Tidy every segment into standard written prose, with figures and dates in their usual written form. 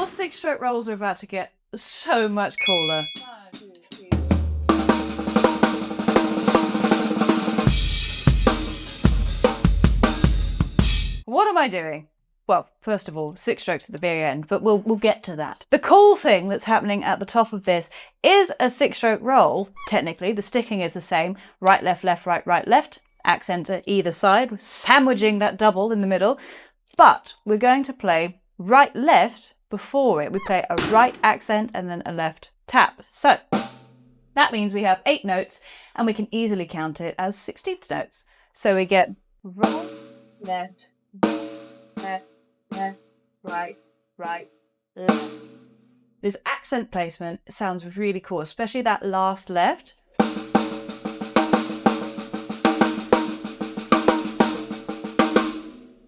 six-stroke rolls are about to get so much cooler. What am I doing? Well, first of all, six strokes at the very end, but we'll get to that. The cool thing that's happening at the top of this is a six-stroke roll. Technically, the sticking is the same. Right, left, right, left. Accents at either side, sandwiching that double in the middle. But we're going to play right, left before it. We play a right accent and then a left tap. So that means we have 8 notes and we can easily count it as 16th notes. So we get right, left, left, left, right, left. This accent placement sounds really cool, especially that last left.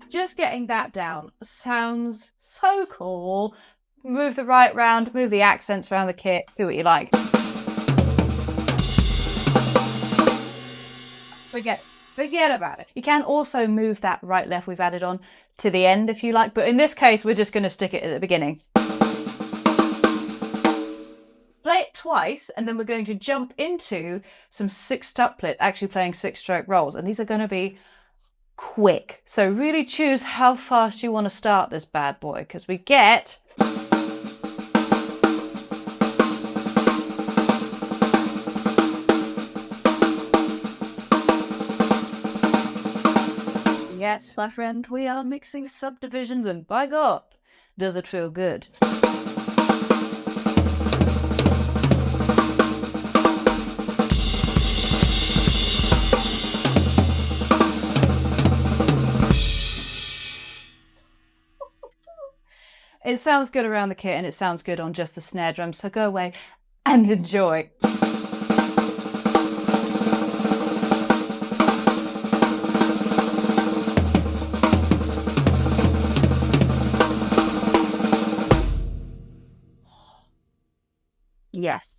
Just getting that down sounds so cool. Move the right round, move the accents around the kit, do what you like. Forget about it. You can also move that right left we've added on to the end if you like, but in this case we're just going to stick it at the beginning. Play it twice and then we're going to jump into some 6-tuplets, actually playing 6-stroke rolls, and these are going to be quick. So really choose how fast you want to start this bad boy, because we get yes, my friend, we are mixing subdivisions and by God, does it feel good. It sounds good around the kit and it sounds good on just the snare drum, so go away and enjoy. Yes.